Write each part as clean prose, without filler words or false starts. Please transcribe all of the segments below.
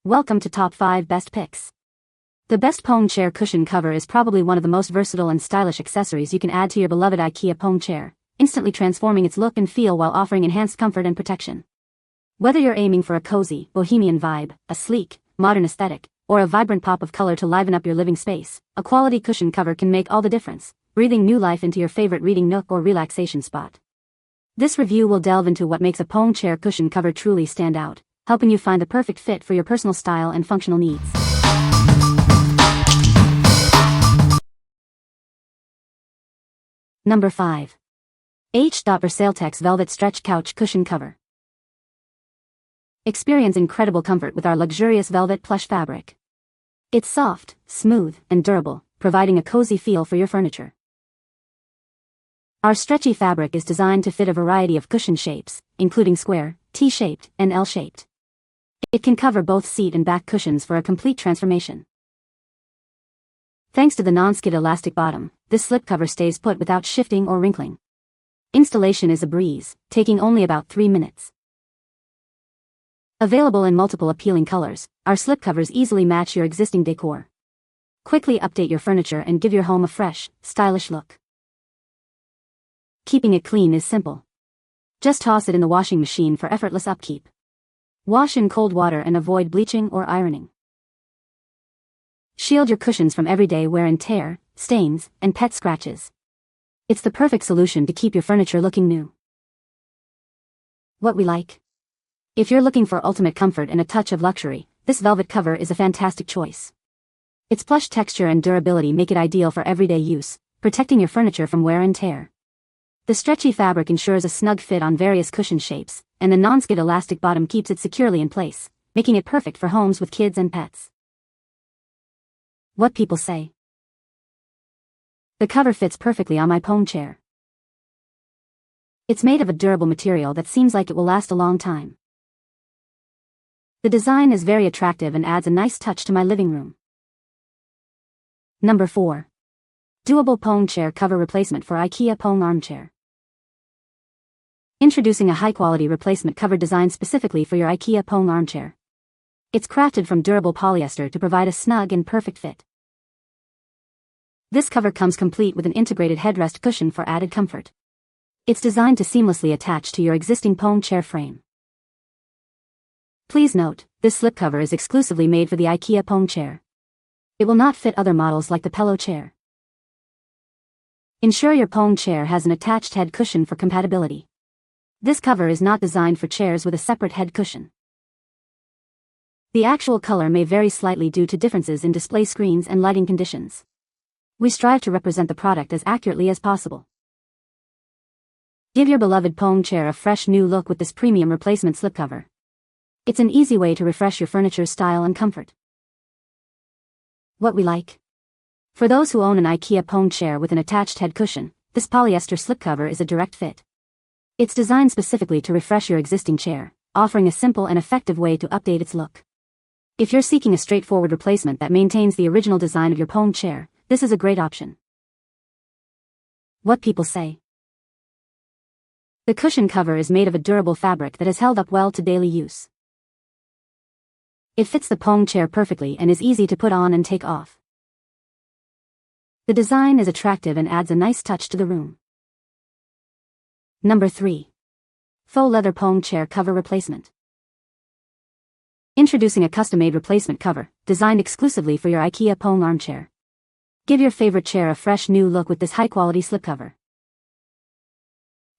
Welcome to Top 5 Best Picks. The best Poang Chair Cushion cover is probably one of the most versatile and stylish accessories you can add to your beloved IKEA Poang chair, instantly transforming its look and feel while offering enhanced comfort and protection. Whether you're aiming for a cozy, bohemian vibe, a sleek, modern aesthetic, or a vibrant pop of color to liven up your living space, a quality cushion cover can make all the difference, breathing new life into your favorite reading nook or relaxation spot. This review will delve into what makes a Poang Chair Cushion cover truly stand out, helping you find the perfect fit for your personal style and functional needs. Number 5. H.VERSAILTEX Velvet Stretch Couch Cushion Cover. Experience incredible comfort with our luxurious velvet plush fabric. It's soft, smooth, and durable, providing a cozy feel for your furniture. Our stretchy fabric is designed to fit a variety of cushion shapes, including square, T-shaped, and L-shaped. It can cover both seat and back cushions for a complete transformation. Thanks to the non-skid elastic bottom, this slipcover stays put without shifting or wrinkling. Installation is a breeze, taking only about 3 minutes. Available in multiple appealing colors, our slipcovers easily match your existing decor. Quickly update your furniture and give your home a fresh, stylish look. Keeping it clean is simple. Just toss it in the washing machine for effortless upkeep. Wash in cold water and avoid bleaching or ironing. Shield your cushions from everyday wear and tear, stains, and pet scratches. It's the perfect solution to keep your furniture looking new. What we like. If you're looking for ultimate comfort and a touch of luxury, this velvet cover is a fantastic choice. Its plush texture and durability make it ideal for everyday use, protecting your furniture from wear and tear. The stretchy fabric ensures a snug fit on various cushion shapes, and the non-skid elastic bottom keeps it securely in place, making it perfect for homes with kids and pets. What people say. The cover fits perfectly on my Poang chair. It's made of a durable material that seems like it will last a long time. The design is very attractive and adds a nice touch to my living room. Number 4. Duable Poang Chair Cover Replacement for IKEA Poang Armchair. Introducing a high-quality replacement cover designed specifically for your IKEA Poang armchair. It's crafted from durable polyester to provide a snug and perfect fit. This cover comes complete with an integrated headrest cushion for added comfort. It's designed to seamlessly attach to your existing Poang chair frame. Please note, this slipcover is exclusively made for the IKEA Poang chair. It will not fit other models like the pillow chair. Ensure your Poang chair has an attached head cushion for compatibility. This cover is not designed for chairs with a separate head cushion. The actual color may vary slightly due to differences in display screens and lighting conditions. We strive to represent the product as accurately as possible. Give your beloved Poang chair a fresh new look with this premium replacement slipcover. It's an easy way to refresh your furniture's style and comfort. What we like. For those who own an IKEA Poang chair with an attached head cushion, this polyester slipcover is a direct fit. It's designed specifically to refresh your existing chair, offering a simple and effective way to update its look. If you're seeking a straightforward replacement that maintains the original design of your Poang chair, this is a great option. What people say. The cushion cover is made of a durable fabric that has held up well to daily use. It fits the Poang chair perfectly and is easy to put on and take off. The design is attractive and adds a nice touch to the room. Number 3. Faux Leather Poang Chair Cover Replacement. Introducing a custom-made replacement cover, designed exclusively for your IKEA Poang armchair. Give your favorite chair a fresh new look with this high-quality slipcover.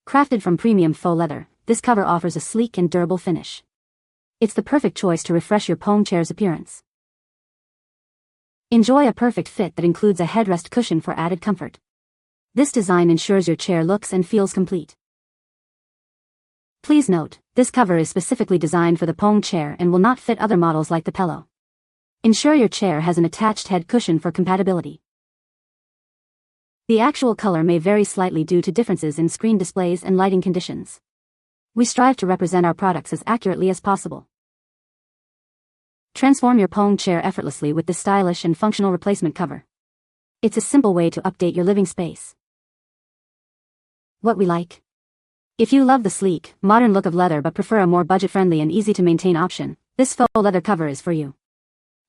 Crafted from premium faux leather, this cover offers a sleek and durable finish. It's the perfect choice to refresh your Poang chair's appearance. Enjoy a perfect fit that includes a headrest cushion for added comfort. This design ensures your chair looks and feels complete. Please note, this cover is specifically designed for the Poang chair and will not fit other models like the pillow. Ensure your chair has an attached head cushion for compatibility. The actual color may vary slightly due to differences in screen displays and lighting conditions. We strive to represent our products as accurately as possible. Transform your Poang chair effortlessly with this stylish and functional replacement cover. It's a simple way to update your living space. What we like. If you love the sleek, modern look of leather but prefer a more budget-friendly and easy-to-maintain option, this faux leather cover is for you.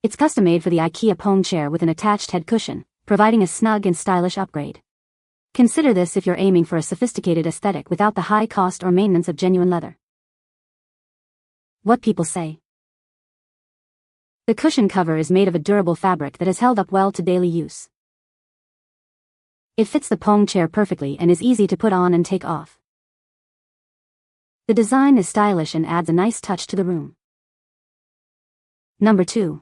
It's custom made for the IKEA Poang chair with an attached head cushion, providing a snug and stylish upgrade. Consider this if you're aiming for a sophisticated aesthetic without the high cost or maintenance of genuine leather. What people say. The cushion cover is made of a durable fabric that has held up well to daily use. It fits the Poang chair perfectly and is easy to put on and take off. The design is stylish and adds a nice touch to the room. Number 2.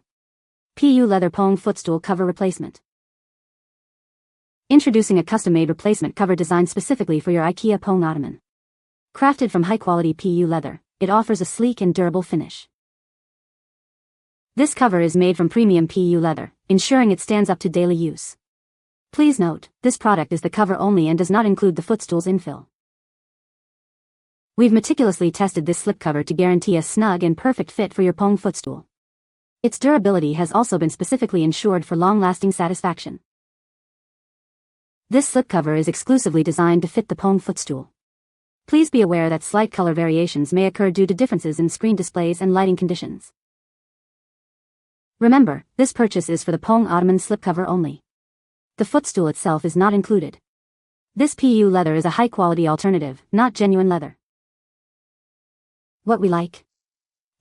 PU Leather Poang Footstool Cover Replacement. Introducing a custom-made replacement cover designed specifically for your IKEA Poang ottoman. Crafted from high-quality PU leather, it offers a sleek and durable finish. This cover is made from premium PU leather, ensuring it stands up to daily use. Please note, this product is the cover only and does not include the footstool's infill. We've meticulously tested this slipcover to guarantee a snug and perfect fit for your Poang footstool. Its durability has also been specifically ensured for long-lasting satisfaction. This slipcover is exclusively designed to fit the Poang footstool. Please be aware that slight color variations may occur due to differences in screen displays and lighting conditions. Remember, this purchase is for the Poang ottoman slipcover only. The footstool itself is not included. This PU leather is a high-quality alternative, not genuine leather. What we like.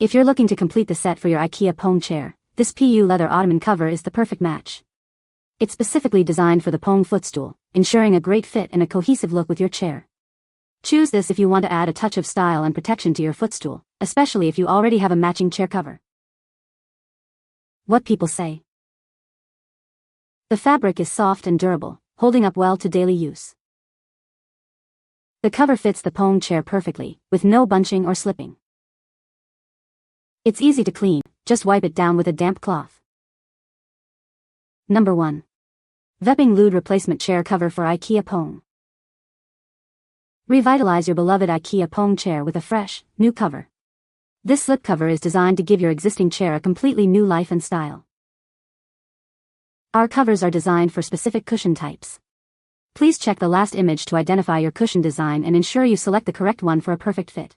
If you're looking to complete the set for your IKEA Poang chair, this PU leather ottoman cover is the perfect match. It's specifically designed for the Poang footstool, ensuring a great fit and a cohesive look with your chair. Choose this if you want to add a touch of style and protection to your footstool, especially if you already have a matching chair cover. What people say. The fabric is soft and durable, holding up well to daily use. The cover fits the Poang chair perfectly, with no bunching or slipping. It's easy to clean, just wipe it down with a damp cloth. Number 1. Vepping Lude Replacement Chair Cover for IKEA Poang. Revitalize your beloved IKEA Poang chair with a fresh, new cover. This slipcover is designed to give your existing chair a completely new life and style. Our covers are designed for specific cushion types. Please check the last image to identify your cushion design and ensure you select the correct one for a perfect fit.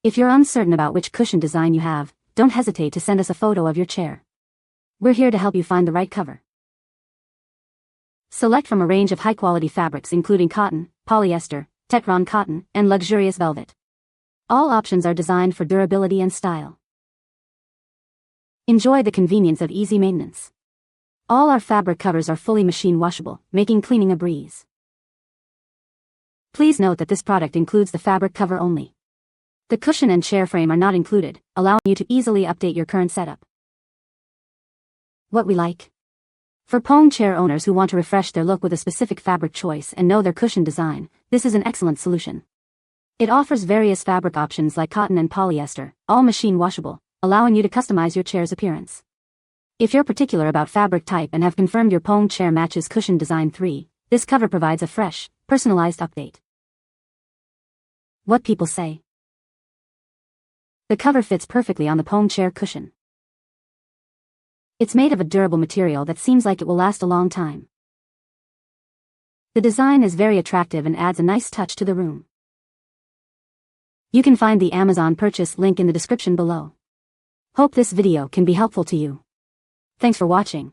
If you're uncertain about which cushion design you have, don't hesitate to send us a photo of your chair. We're here to help you find the right cover. Select from a range of high-quality fabrics including cotton, polyester, Tetron cotton, and luxurious velvet. All options are designed for durability and style. Enjoy the convenience of easy maintenance. All our fabric covers are fully machine washable, making cleaning a breeze. Please note that this product includes the fabric cover only. The cushion and chair frame are not included, allowing you to easily update your current setup. What we like. For Poang chair owners who want to refresh their look with a specific fabric choice and know their cushion design, this is an excellent solution. It offers various fabric options like cotton and polyester, all machine washable, allowing you to customize your chair's appearance. If you're particular about fabric type and have confirmed your Poang chair matches cushion design 3, this cover provides a fresh, personalized update. What people say. The cover fits perfectly on the Poang chair cushion. It's made of a durable material that seems like it will last a long time. The design is very attractive and adds a nice touch to the room. You can find the Amazon purchase link in the description below. Hope this video can be helpful to you. Thanks for watching.